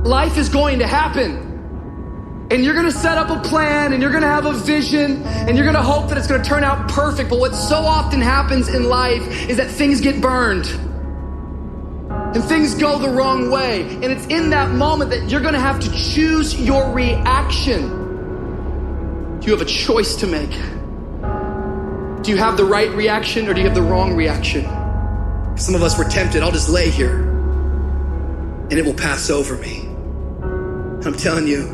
life is going to happen. And you're gonna set up a plan, and you're gonna have a vision, and you're gonna hope that it's gonna turn out perfect. But what so often happens in life is that things get burned. And things go the wrong way. And it's in that moment that you're gonna have to choose your reaction. You have a choice to make. Do you have the right reaction, or do you have the wrong reaction? Some of us were tempted, I'll just lay here and it will pass over me. I'm telling you,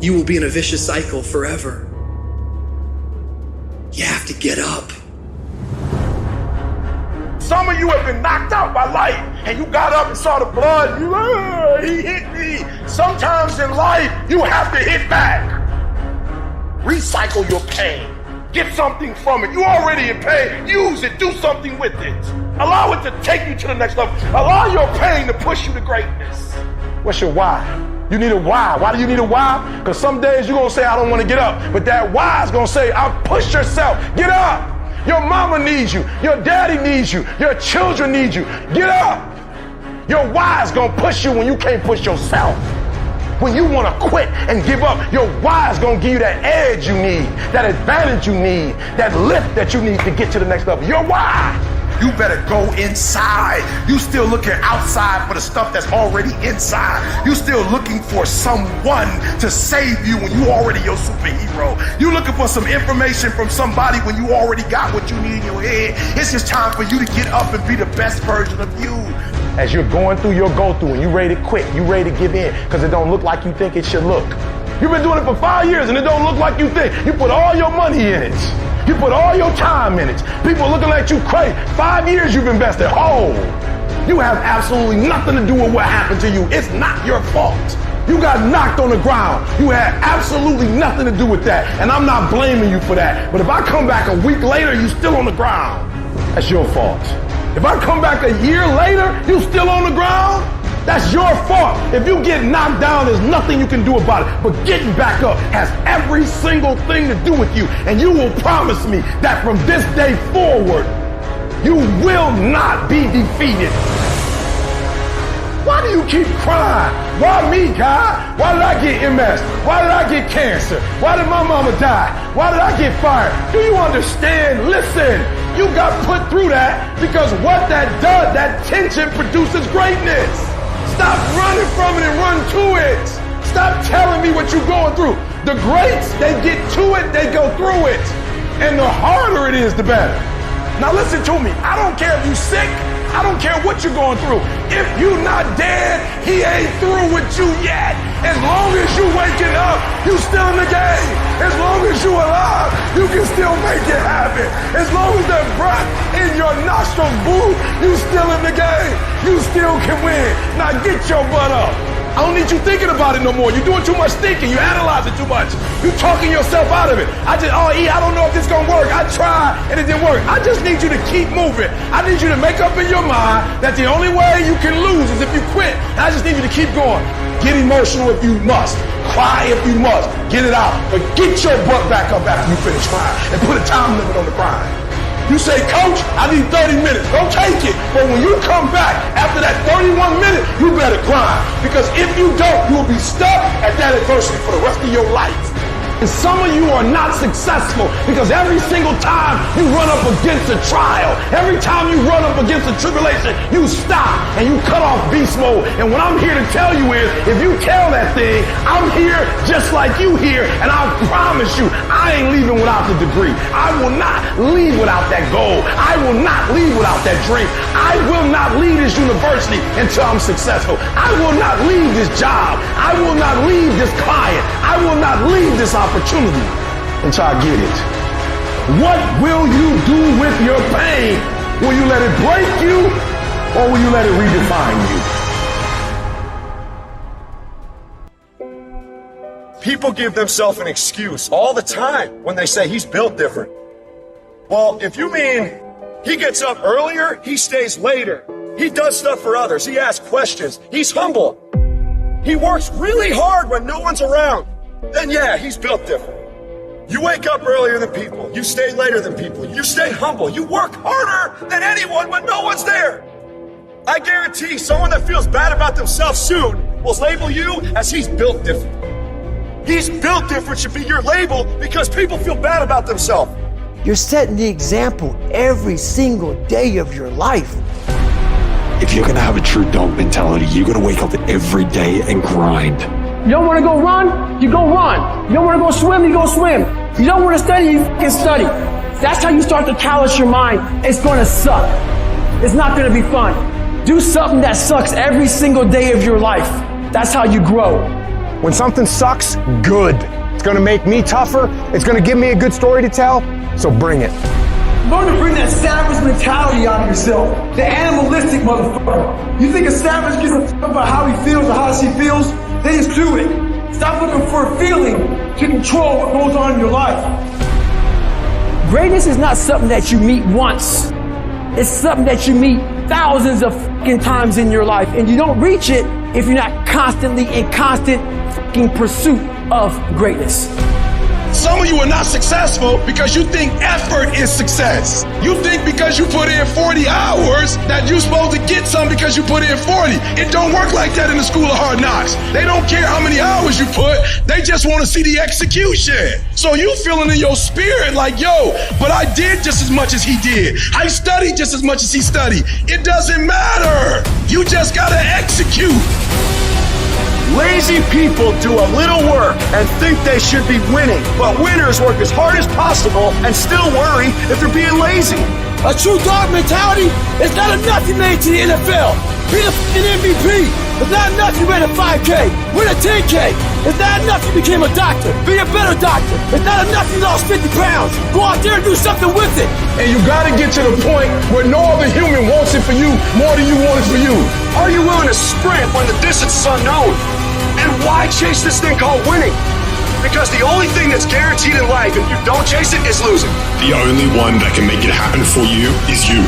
you will be in a vicious cycle forever. You have to get up. Some of you have been knocked out by life, and you got up and saw the blood. He hit me. Sometimes in life, you have to hit back. Recycle your pain. Get something from it. You already in pain. Use it. Do something with it. Allow it to take you to the next level. Allow your pain to push you to greatness. What's your why? You need a why. Why do you need a why? Because some days you're going to say, I don't want to get up. But that why is going to say, I'll push yourself. Get up. Your mama needs you. Your daddy needs you. Your children need you. Get up. Your why is going to push you when you can't push yourself. When you want to quit and give up, your why is going to give you that edge you need, that advantage you need, that lift that you need to get to the next level. Your why. You better go inside. You still looking outside for the stuff that's already inside. You still looking for someone to save you when you already your superhero. You looking for some information from somebody when you already got what you need in your head. It's just time for you to get up and be the best version of you. As you're going through your go-through and you ready to quit, you ready to give in because it don't look like you think it should look. You've been doing it for 5 years and it don't look like you think. You put all your money in it. You put all your time in it. People looking at you crazy. 5 years you've invested. Oh, you have absolutely nothing to do with what happened to you. It's not your fault. You got knocked on the ground. You had absolutely nothing to do with that. And I'm not blaming you for that. But if I come back a week later, you still on the ground. That's your fault. If I come back a year later, you still on the ground, that's your fault. If you get knocked down, there's nothing you can do about it. But getting back up has every single thing to do with you. And you will promise me that from this day forward, you will not be defeated. Why do you keep crying? Why me, God? Why did I get MS? Why did I get cancer? Why did my mama die? Why did I get fired? Do you understand? Listen, you got put through that because what that does, that tension produces greatness. Stop running from it and run to it. Stop telling me what you're going through. The greats, they get to it, they go through it. And the harder it is, the better. Now listen to me. I don't care if you're sick. I don't care what you're going through. If you're not dead, he ain't through with you yet. As long as you waking up, you still in the game. As long as you alive, you can still make it happen. As long as that breath in your nostrils move, you still in the game. You still can win. Now get your butt up. I don't need you thinking about it no more. You're doing too much thinking. You're analyzing too much. You're talking yourself out of it. I don't know if this is going to work. I tried and it didn't work. I just need you to keep moving. I need you to make up in your mind that the only way you can lose is if you quit. And I just need you to keep going. Get emotional if you must. Cry if you must. Get it out. But get your butt back up after you finish crying and put a time limit on the crying. You say, Coach, I need 30 minutes. Go take it. But when you come back after that 31 minutes, you better grind. Because if you don't, you'll be stuck at that adversity for the rest of your life. And some of you are not successful because every single time you run up against a trial, every time you run up against a tribulation, you stop and you cut off beast mode. And what I'm here to tell you is, if you tell that thing, I'm here just like you here, and I promise you, I ain't leaving without the degree. I will not leave without that goal. I will not leave without that dream. I will not leave this university until I'm successful. I will not leave this job. I will not leave this client. I will not leave this opportunity until I get it. What will you do with your pain? Will you let it break you, or will you let it redefine you? People give themselves an excuse all the time when they say he's built different. Well, if you mean he gets up earlier, he stays later, he does stuff for others, he asks questions, he's humble, he works really hard when no one's around, then yeah, he's built different. You wake up earlier than people, you stay later than people, you stay humble, you work harder than anyone when no one's there. I guarantee someone that feels bad about themselves soon will label you as he's built different. He's built different should be your label because people feel bad about themselves. You're setting the example every single day of your life. If you're gonna have a true dog mentality, you're gonna wake up every day and grind. You don't want to go run, you go run. You don't want to go swim, you go swim. You don't want to study, you can study. That's how you start to callous your mind. It's going to suck. It's not going to be fun. Do something that sucks every single day of your life. That's how you grow. When something sucks, good. It's gonna make me tougher. It's gonna give me a good story to tell. So bring it. Learn to bring that savage mentality out of yourself. The animalistic motherfucker. You think a savage gives a fuck about how he feels or how she feels? Then just do it. Stop looking for a feeling to control what goes on in your life. Greatness is not something that you meet once. It's something that you meet thousands of fucking times in your life. And you don't reach it if you're not constantly in constant fucking pursuit of greatness. Some of you are not successful because you think effort is success. You think because you put in 40 hours that you're supposed to get some because you put in 40. It don't work like that in the school of hard knocks. They don't care how many hours you put. They just want to see the execution. So you feeling in your spirit like, yo, but I did just as much as he did. I studied just as much as he studied. It doesn't matter. You just gotta execute. Lazy people do a little work and think they should be winning, but winners work as hard as possible and still worry if they're being lazy. A true dog mentality is not enough you made to the NFL. Be the fucking MVP. It's not enough you ran a 5K. Win a 10K. It's not enough you became a doctor. Be a better doctor. It's not enough you lost 50 pounds. Go out there and do something with it. And you gotta get to the point where no other human wants it for you more than you want it for you. Are you willing to sprint when the distance is unknown? And why chase this thing called winning? Because the only thing that's guaranteed in life, if you don't chase it, is losing. The only one that can make it happen for you is you.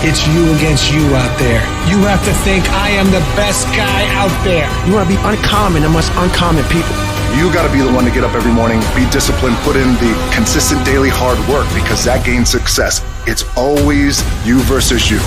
It's you against you out there. You have to think I am the best guy out there. You want to be uncommon amongst uncommon people. You got to be the one to get up every morning, be disciplined, put in the consistent daily hard work because that gains success. It's always you versus you.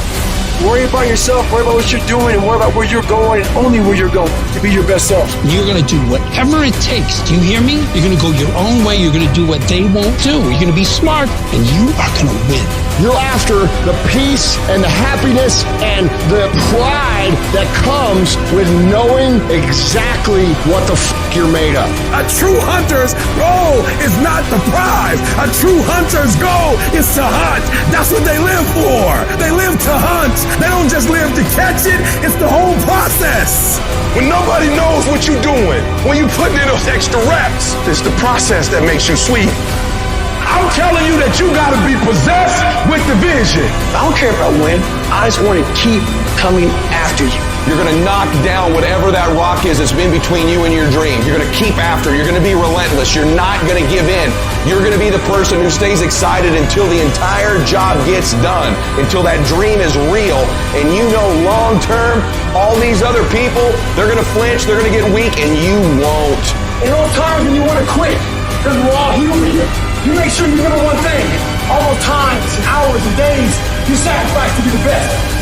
Worry about yourself, worry about what you're doing, and worry about where you're going and only where you're going to be your best self. You're going to do whatever it takes. Do you hear me? You're going to go your own way. You're going to do what they won't do. You're going to be smart, and you are going to win. You're after the peace and the happiness and the pride that comes with knowing exactly what the you're made of. A true hunter's goal is not the prize. A true hunter's goal is to hunt. That's what they live for. They live to hunt. They don't just live to catch it. It's the whole process. When nobody knows what you're doing, when you're putting in those extra reps, it's the process that makes you sweet. I'm telling you that you gotta be possessed with the vision. I don't care if I win. I just want to keep coming after you. You're going to knock down whatever that rock is that's been between you and your dream. You're going to keep after. You're going to be relentless. You're not going to give in. You're going to be the person who stays excited until the entire job gets done, until that dream is real. And you know long term, all these other people, they're going to flinch, they're going to get weak, and you won't. In those times when you want to quit, because we're all human here, you make sure you remember one thing. All those times and hours and days you sacrifice to be the best.